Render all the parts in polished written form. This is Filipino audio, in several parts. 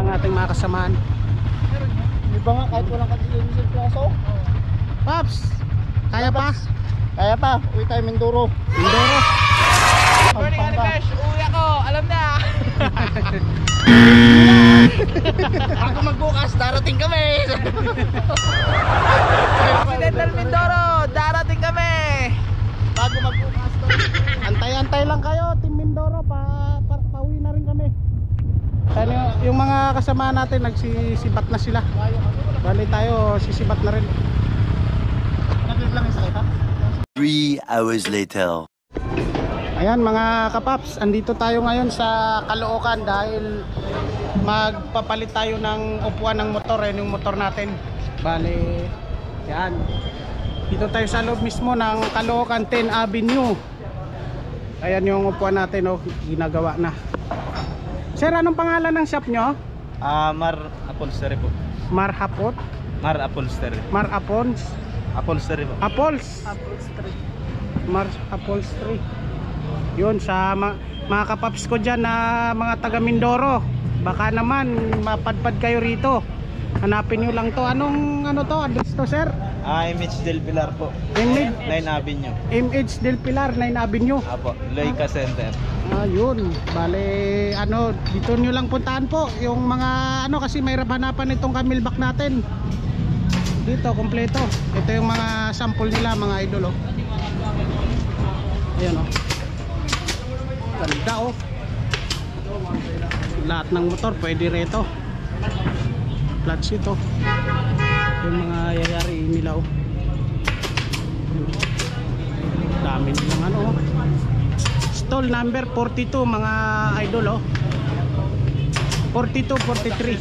ang ating mga kasamaan. Di ba nga kahit walang katilinsin kaso? Paps, kaya pa? Kaya pa, uwi tayo Mindoro. Mindoro. Morning, Animesh! Uwi ako! Alam na! Bago magbukas, darating kami. Occidental Mindoro! Darating kami! Bago magbukas. Antay-antay lang kayo, Team Mindoro, pauwi na rin kami. Kaya yung mga kasama natin nagsisibat na sila. Bali tayo sisibat na rin. Naglit lang isa kita. 3 hours later. Ayan mga kapaps, andito tayo ngayon sa Caloocan dahil magpapalit tayo ng upuan ng motor, yung motor natin. Bali, yan. Dito tayo sa loob mismo ng Caloocan 10 Avenue. Ayan yung upuan natin, oh, ginagawa na. Sir, anong pangalan ng shop nyo? Mar Upholstery po. Mar Hapot? Mar Upholstery. Mar Apons? Upholstery po. Apols? Mar Upholstery. Yun sa mga kapaps ko dyan na mga taga Mindoro, baka naman mapadpad kayo rito, hanapin nyo lang to. Anong to, address to sir? MH Del Pilar po. 9 Avenue. MH Del Pilar 9 Avenue. Apo, Loica Center. Yun, bale dito nyo lang puntahan po yung mga kasi may hanapan itong camelback natin dito kompleto. Ito yung mga sample nila mga idol, oh. Ayan, oh. Ganda, oh. Lahat ng motor pwede rito. Flat seat, oh. Yung mga yayari nila, oh. Dami nilang oh. Stall number 42 mga idol, oh. 42, 43.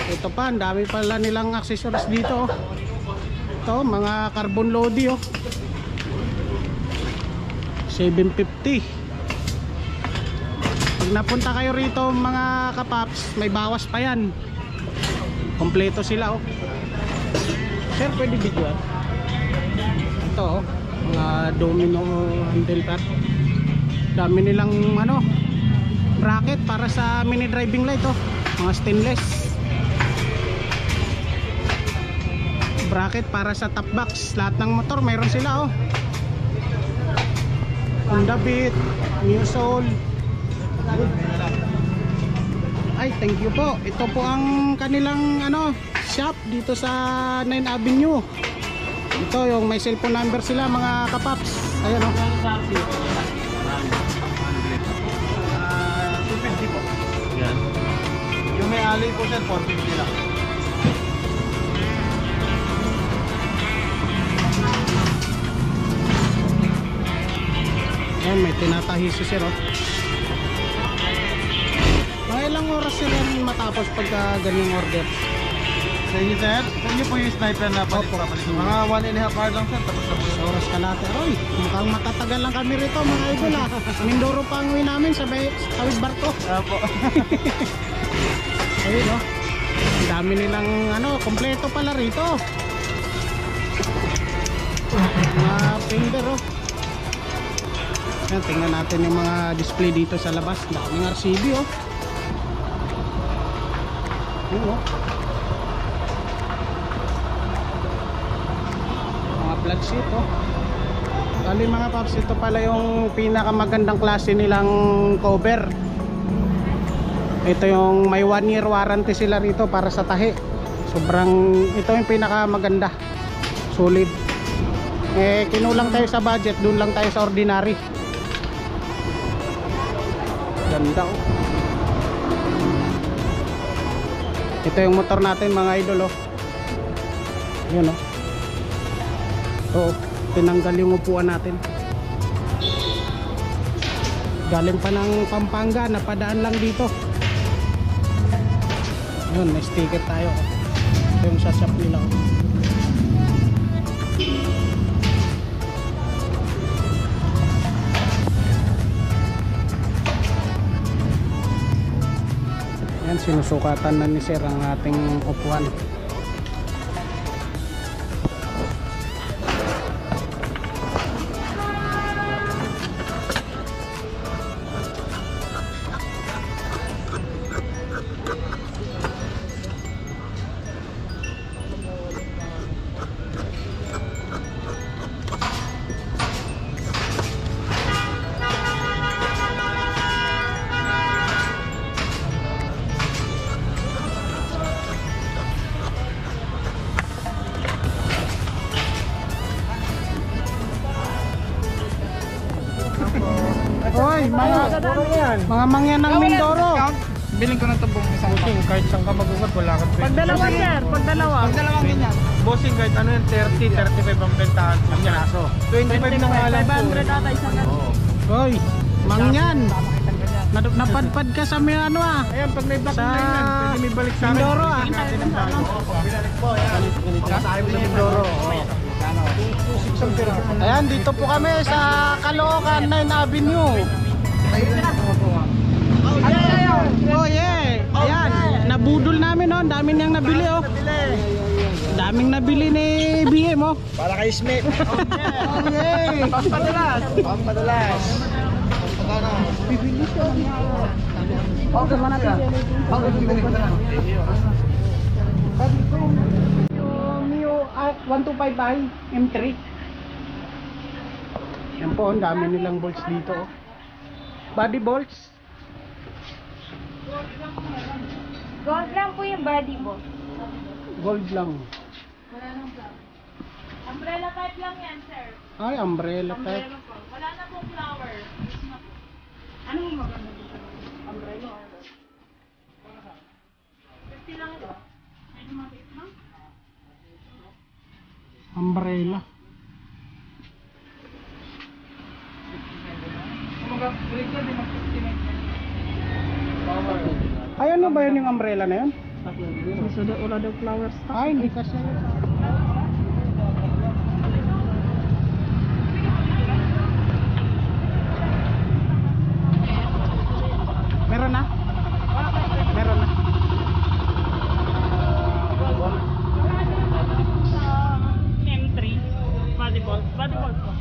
Ito pa, ang dami pala nilang accessories dito, oh. Ito, mga carbon lodi, oh. 750. Pag napunta kayo rito mga kapaps, may bawas pa yan. Kompleto sila, oh. Sir, pwede videoan. Ito, oh, mga domino handle pad. Dami nilang bracket para sa mini driving light, oh. Mga stainless bracket para sa top box. Lahat ng motor mayroon sila, oh. Honda Beat, Muscle. Ay, thank you po. Ito po ang kanilang shop dito sa 9 Avenue. Ito yung may cellphone number sila mga kapaps. Ayan, oh. 250 po. Yan. Yung may alloy po sir, 450 lang. Ayan, may tinatahi si sir, oh. Mga ilang oras sir yan matapos pagka ganyang order? Sa inyo sir, sa inyo po yung sniper na palit. Mga 1.5 hour lang sir, tapos na po. Sa oras kalate. Oy, mukhang matatagal lang kami rito mga idol, ah. Mindoro pa ang uwi namin sa tawid barko. Opo. Ayun, oh. Ang dami nilang kompleto pala rito. Mga finger, oh. Yan, tingnan natin yung mga display dito sa labas. Daming RCB, oh. Ayun, oh. Mga flat sheet, oh. Bali mga paps, ito pala yung pinakamagandang klase nilang cover. Ito yung may 1 year warranty sila rito para sa tahi. Ito yung pinakamaganda. Solid. Kinulang tayo sa budget, dun lang tayo sa ordinary. Ganda, oh. Ito yung motor natin mga idol, oh. Yun, oh. Ito, tinanggal yung upuan natin. Galing pa ng Pampanga, napadaan lang dito. Yun, may sticker tayo. Ito yung sa shop nila, oh. Yan, sinusukatan na ni sir ang ating upuan. Hoy, mga mangyan ng Mindoro. Biling ko na ito buong isang bossing. Kahit saan ka magugat, wala ka 20. Pag dalawa, sir. Pag dalawa. Pag dalawang ganyan. Bossing kahit ano yung 30, 35 ang bentahan. Ang piraso. 25 na nga lang po. 500 ata isang ganun. Hoy, mangyan. Napadpad ka sa may ano ah. Ayan, pag may black Sa line yan, pwede may balik sa amin. Mindoro ah. Natin ang bago. Binalik po, ayan. Tayo sa Mindoro. Ayan, dito po kami sa Caloocan 9 Avenue. Oh yeah. Ayan, nabudol namin oh. Dami niyang nabili oh. Daming nabili ni BM oh. Para kay Smith. Oh yeah. Pampadalas. Pampadalas. Mio 125i M3. Yan po, ang dami nilang bolts dito oh. Body bolts. Gold lang po yung body boss. Gold lang. Umbrella type lang yan, sir. Ay, umbrella type. Umbrella po. Wala na pong flower. Ano yung maganda dito? Umbrella or 50 lang ito. Medyo matiit na. Umbrella. Ay, ano ba yun yung umbrella na yun? Wala daw flowers. Ay, hindi kasi. Meron na? Meron na. M3. Body bolt. Body bolt po.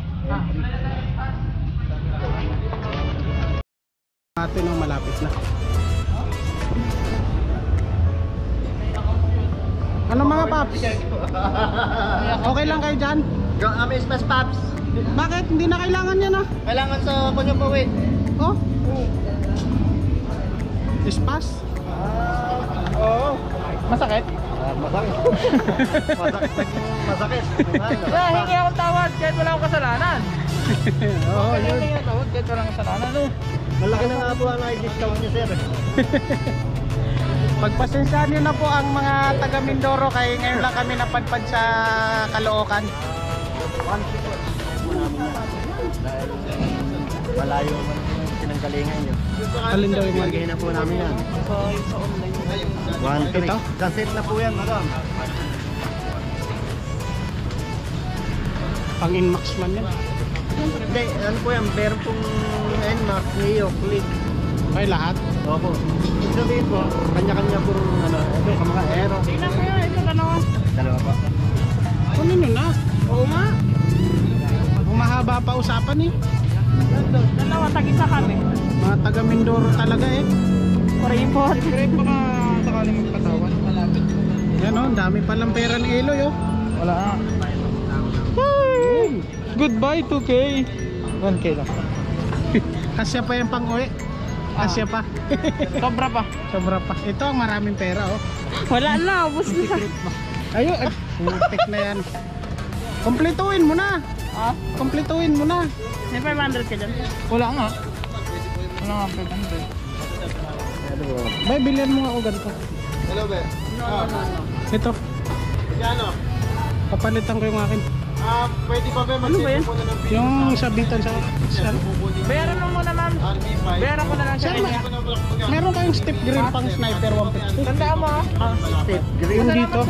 Natin ang malapit na. Ano mga paps? Okay lang kayo dyan? May space paps. Bakit? Hindi na kailangan yan ah. Kailangan sa kunyo po wait. Oh? Ispas? Oo. Masakit? Masakit. Masakit. Kaya hingi akong tawad kahit wala akong kasalanan. Oo, yun. Hingi akong tawad kahit wala akong kasalanan. No? Malaki na nga po ang i-discount niya sir. Pagpasensyahan nyo na po ang mga taga Mindoro kay ngayon lang kami napadpad sa Caloocan. Malayo man pinanggalingan nyo. Alin daw yung Magiging na po namin yan. Sa online. Ito? Transit na po yan, madam. Pang Inmax man yan. Hindi, ano po yan, meron pong NMAX, Neo, Click. Ay, lahat. Opo. Ibig sabihin po, kanya-kanya po ano, ito, mga aero. Tingnan ko yun. Ito dalawa. Dalawa pa. Kunin nyo na. Oo nga. Mahaba pa usapan eh. Dalawa. Tag-isa kami. Mga taga Mindoro talaga eh. Report. Pero baka sakaling magpatawan. Yan oh, dami palang pera ni Eloy oh. Wala nga. Goodbye 2K. 1K lang. Kasya pa yung pang-uwi. Kasya pa. Sobra pa. Sobra pa. Ito ang maraming pera oh. Wala na. Ubus na. Ayun, putik na yan. Kompletuhin mo na. Ah? Kompletuhin mo na. May 500 ka dyan. Wala nga. Wala nga 500. Bay, bilhan mo ako ganito. Hello, be. Ito, Ano? papalitan ko yung akin. Pwede pa ba Ano ba yan? muna ng Yung sabitan sa... Bayaran mo muna, ma'am. RB5? Bayaran ko na lang siya. Sir, meron kayong step grill pang sniper 150. Tandaan mo ah. Step Yung dito.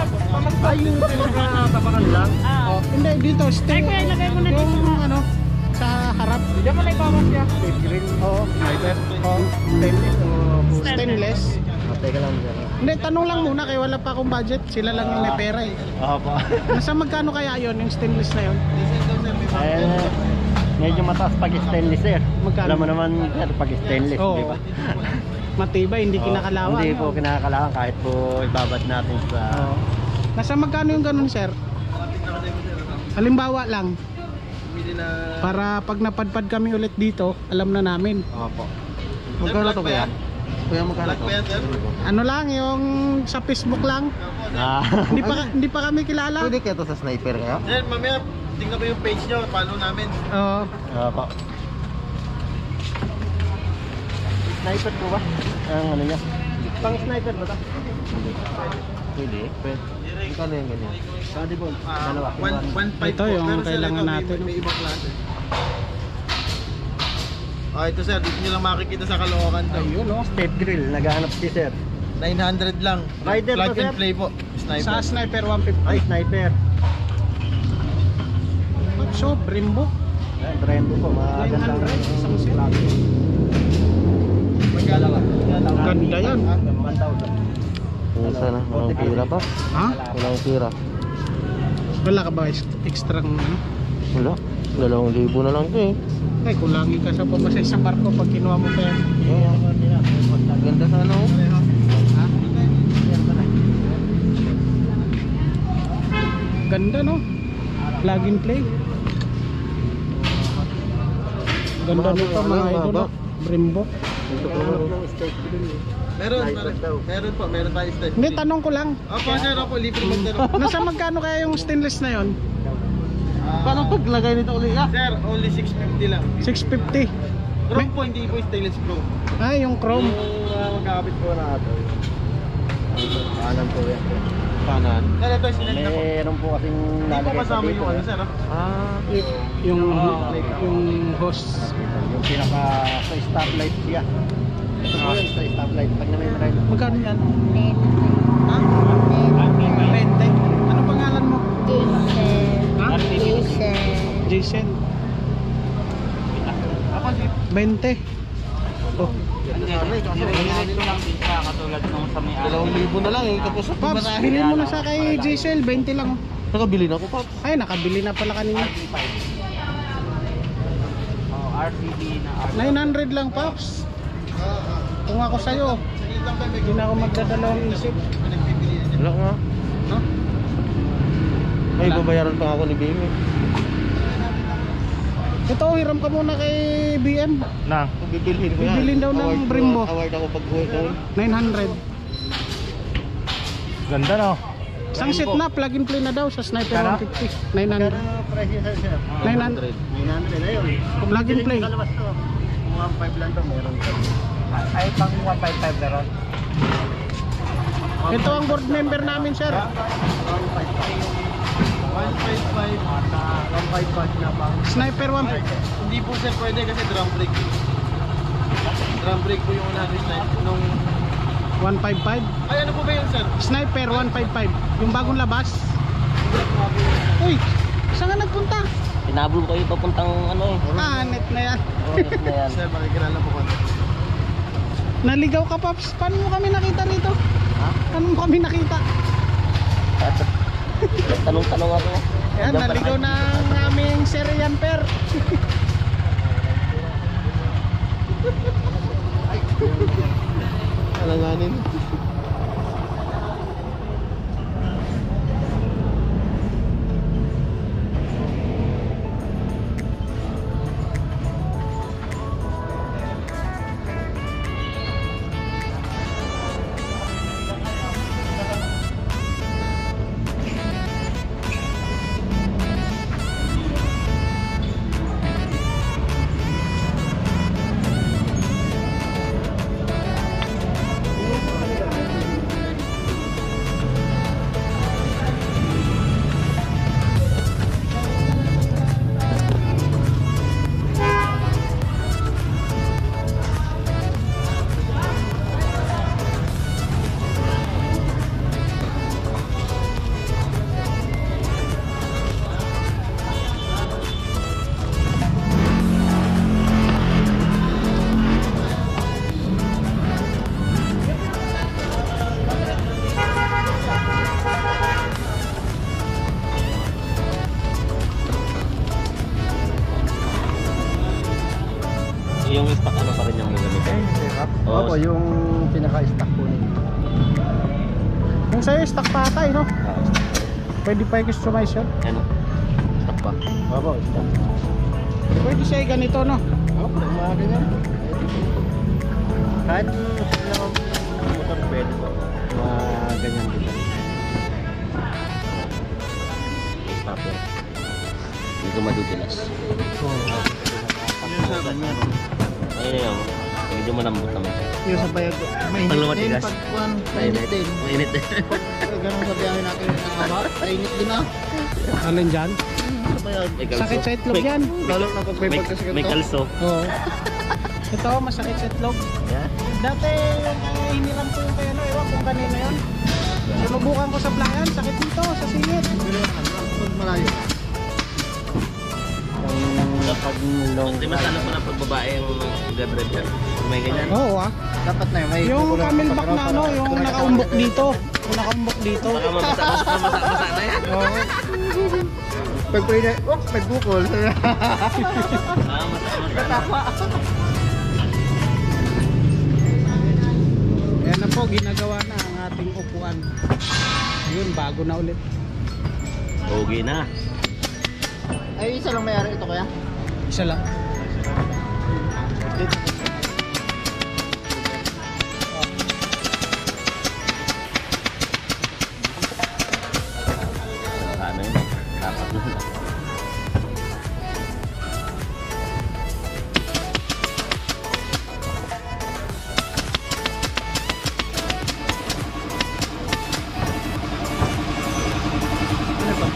Ay, yung pinaka-tapakan lang. Ah. Oh, hindi, dito. Step. Ay, kuya, ilagay mo na dito. Yung ano, sa harap. Diyan mo na ibawas siya. Step grill. Oo. Sniper. Oh, Stainless o stainless. Teka lang dyan. Hindi, tanong lang muna kaya wala pa akong budget. Sila lang yung may pera eh. Oo pa. Nasa magkano kaya yon yung stainless na yon? Medyo mataas pag stainless sir. Magkano? Alam mo naman sir, pag stainless, Oo. di ba? Matibay, hindi Oo, kinakalawan. Hindi po kinakalawan kahit po ibabad natin sa... Oo. Nasa magkano yung ganun, sir? Halimbawa lang, para pag napadpad kami ulit dito, alam na namin. Opo. Magkano to kuya? Kuya magkano to? Ano lang, yung sa Facebook lang. Ah. Hindi pa kami kilala. Pwede kaya to sa sniper kayo? Then mamaya tingnan mo yung page nyo, follow namin. Oo. Opo. Sniper po ba? Ang ano niya? Pang sniper ba ito? Pwede. Ikaw na yung ganyan. Bodybolt. Dalawa. 1.5 Ito yung kailangan natin. May ibang klase. Ito sir, dito nyo lang makikita sa Caloocan to. Ayun oh. State grill, naghahanap si sir. 900 lang. Rider Plug to, and sir? play po. Sniper. Sa sniper 150. Ay, sniper. So, Brembo. Ayan, Brembo po. Magandang 900, isang set. Magkala ka? Ganda yan. 1,000. Yung sana, walang pira pa. Ha? Walang pira. Wala ka ba extra ano? Wala. 2,000 na lang ito eh. Ay, kulangi ka sa pamasay sa barko pag kinuha mo pa yan. Ganda sana oh. Ha? Ganda no? Plug and play. Ganda nito mga idol. oh. Brembo. Meron tayo step. Hindi, tanong ko lang. Opo sir, opo, libre magdaro. Nasa magkano kaya yung stainless na yon? Paano paglagay nito ulit? Sir, only 650 lang. 650. Chrome po, hindi po stainless chrome. Ah, yung chrome. Magkakapit po na ito. Kanan po yan. Kanan? Sir, ito yung sinend na po. Meron po kasing Hindi po lalagay kasama dito, yung ano eh. sir ah? Yung host. Yung pinaka sa stoplight siya. Ito po yun sa stoplight. Pag na-memorize. Magkano yan? Ha? 20. Ano pangalan mo? Ha? Jason. Ako si 20. Oh. Libo na lang eh. Tapos sa Pops, bilhin mo na sa kay Giselle. 20 lang. oh. nakabili na ako, Pops. Ay, nakabili na pala kanina. RCB na 900 lang, Pops. Kung ako sa'yo, hindi na ako magdadalawang isip. Wala nga. No? May babayaran pa ako ni Bimi. Ito, hiram ka muna kay BM. Na, bibilhin ko yan. Bibilhin daw ng Brembo. Award ako pag uwi ko. 900. Ganda no? Isang set na, plug and play na daw sa Sniper 150. 900. Ano presyo sa sir? 900. 900 ayun. Plug and play. Kalabas to. 1.5 lang to, meron to. Ay, pang 155 na ron. Ito ang board member namin, sir. 155. 1.5 na bang? Sniper 150. Hindi po sir pwede kasi drum brake. Drum brake po yung unahan nung 155. ay ano po ba yun sir? Sniper 155. Yung bagong labas. Uy, saan ka nagpunta? Tinabol ko yung papuntang ano eh. Ah, net na yan. Na yan. Sir, makikilala po ko. Naligaw ka, Pops. Paano mo kami nakita rito? Ha? Paano mo kami nakita? Tanong-tanong ako. Yan, naligaw na ang aming Syrian pair. Alanganin. Yung stock ano pa rin yung gagamitin? Oo. Opo, yung pinaka-stack po nito. Yung sa'yo, stock pa ata, no? Pwede pa i-customize yun. Ano? Stock pa. Opo, stack. Pwede siya ganito, no? Opo, mga ganyan. Kahit sila motor pwede po. Mga ganyan din. Stopper. Hindi ko madudulas. Yung sir, ganyan. Ayun yun. Yung Medyo malambot naman siya. Yung sa bayag ko. Mainit Pag din. lumatigas. Pag kuhan, mainit din. Mainit din. Ganun sa biyahe natin ng haba. Mainit din ah. Alin dyan? Sa bayag. May kalso. Sakit sa itlog yan. Lalo na pag may pagkasi May kalso. Oo. Ito, masakit sa itlog. Yeah. Dati, hiniram ko yung kaya ewan kung kanino yun. Sinubukan ko sa playan, sakit dito, sa singit. Pag malayo. Kapag long di masalo pa na pag babae yung nag-drive yan. May ganyan. Oo ah. Dapat na yun. May Yung kukulang camelback kapag na ano, yung nakaumbok dito. Yung nakaumbok dito. Baka mabasa na yan. Oo. Pag pwede, nagbukol. Masa. Ayan na po, ginagawa na ang ating upuan. Ayun, bago na ulit. Okay na. Ay, isa lang mayari ito kaya? Isa lang. Ano yun? Dapat na.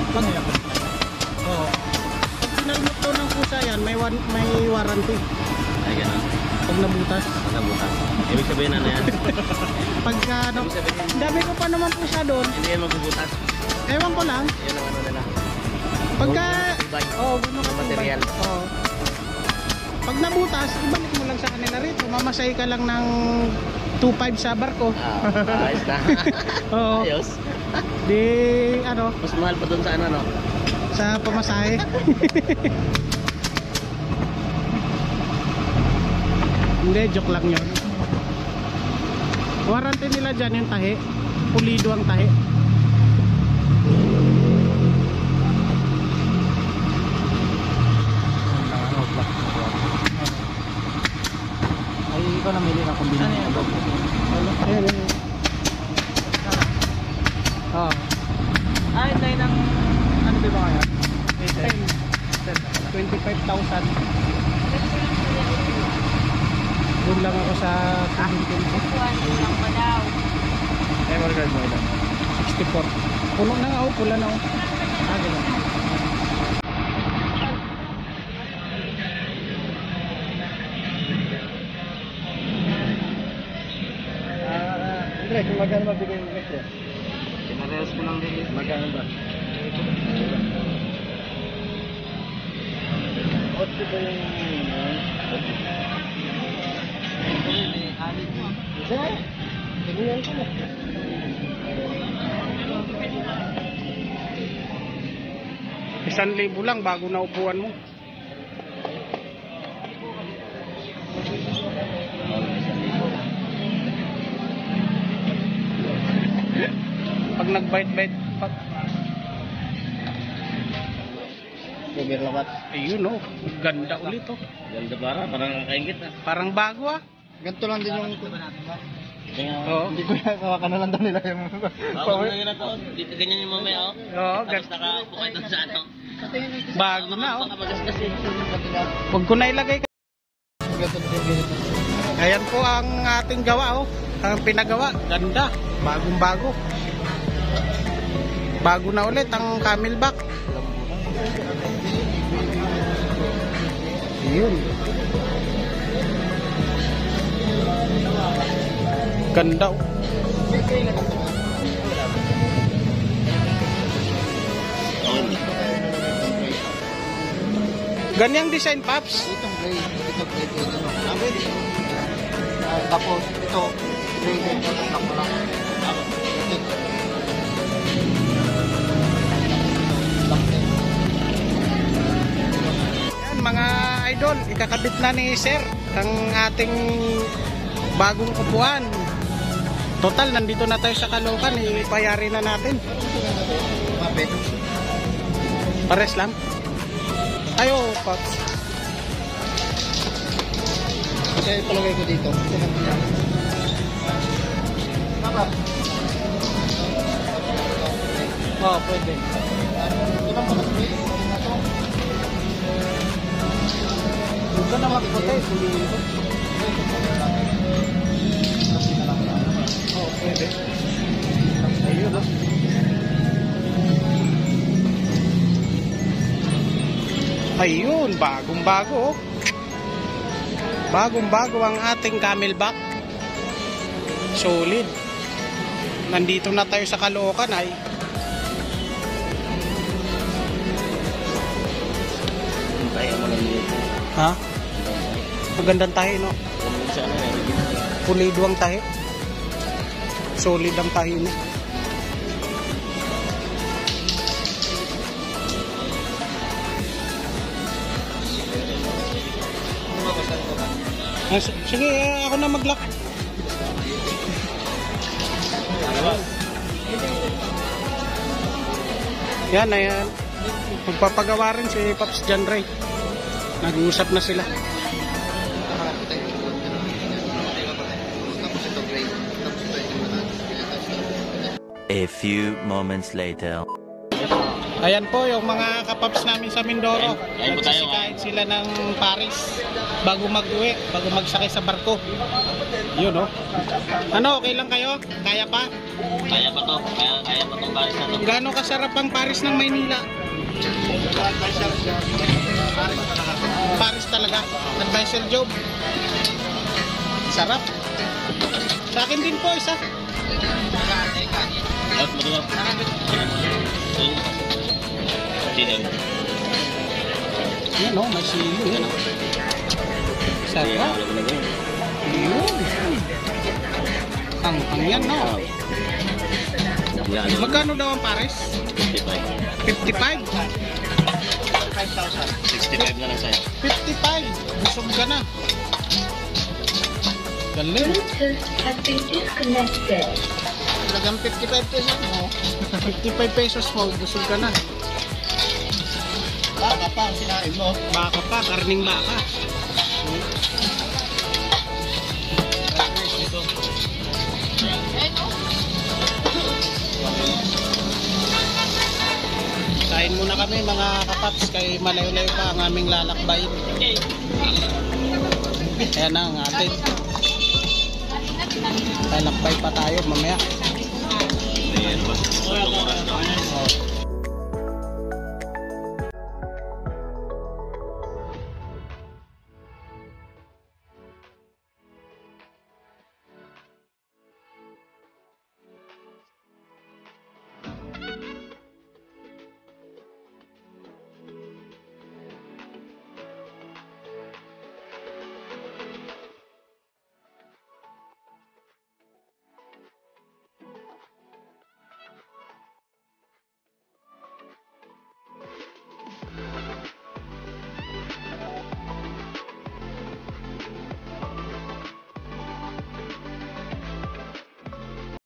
Pag, oo. Pag pinalmot to ng pusa yan, may warranty. Ay, gano'n. Pag nabutas. Nabutas. Ibig sabihin ano yan? Pagka ano, Ibig sabihin, dami ko pa naman pusa doon. hindi yan magbubutas. Ewan ko lang. Yan ang ano nila. Pagka, Ibay. gano'n ka Material. Oo. Pag nabutas, ibalik mo lang sa kanila rito. Mamasay ka lang ng 2.5 sa barko. Ayos na. Oo. Ayos. Di, ano, Mas mahal pa dun sa ano, no? sa pamasahe. Hindi, joke lang yun. Warranty nila dyan yung tahi. Pulido ang tahi. Ay, ikaw namili ng kombinasyon. Ayan, ayan. Oo. Ay, tayo ng... Ano ba kaya? 25,000. Doon lang ako sa 17. Kulang pa daw. Ay, mag-guard mo ilan? 64. Puno na nga, pula na. Ganun. Andre, kung magkano mabigay yung elektro? Pinarehas ko lang din. Magkano ba? 8 ba yung... Isa? Tingnan ko na. 1,000 lang bago na upuan mo. Pag nag-bite-bite, Kubir lapat. ayun oh, ganda ulit oh. Ganda parang nakaingit na. Parang bago ah. Ganito lang din yung... Oo. Hindi ko yan, kawakan na lang daw nila yung... Ako na yun ako. Dito ganyan yung mamaya, oh. Oo, Tapos nakaupo kayo doon sa ano. bago na oh. Baka magasgas eh. Huwag ko na ilagay. Ayan po ang ating gawa oh. Ang pinagawa, ganda, bagong bago. Bago na ulit ang camelback. Yun. Ganda oh. Ganyang design, Paps. Itong gray, ito gray ko ito. Pwede. Tapos ito, gray ko ito. Lock mo lang. Ito. Lock din. Yan mga idol, ikakabit na ni Sir ang ating bagong upuan. Total, nandito na tayo sa Caloocan, ipayari na natin. Mapit. Pares lang. Ayo, Paps. Kaya palagay ko dito. Papa. Oh, pwede. Ito lang pala spray. Huwag ka na magputay. Oo, pwede. Ayun, oh. Ayun, bagong-bago, oh. Bagong-bago ang ating camelback. Solid. Nandito na tayo sa Caloocan ay. Tayo mo lang dito. Ha? Magandang tahi, no? Sa ano yan? Pulido ang tahi. Solid ang tahi mo. Sige, ako na mag-lock. Yan, ayan. Magpapagawa rin si Pops John Ray. Nag-uusap na sila. A few moments later. Ayan po yung mga kapaps namin sa Mindoro. Ayan po tayo, Nagsisikain sila ng Paris bago mag-uwi, bago magsakay sa barko. Yun, no? Ano, okay lang kayo? Kaya pa? Kaya pa to. Kaya pa tong baris na to. Gaano kasarap ang Paris ng Maynila? Paris talaga. Advisor job. Sarap. Sa akin din po isa. Out mo to. Sino? Yan, no? May sili. Yan, no? Sarap. Yun. Ang yan, no? Magkano daw ang Paris? 55. 55? 65 na lang sa'yo. 55. Busog ka na. Galing. Bluetooth has been disconnected. Talagang 55 pesos mo. 55 pesos mo, busog ka na. Baka pa ang sinain mo. Baka pa, karning baka. Kain muna kami mga kapaps, kay malayo-layo pa ang aming lalakbayin. Ayan na ang atin. Lalakbay pa tayo mamaya. Ayan, boss. Oh.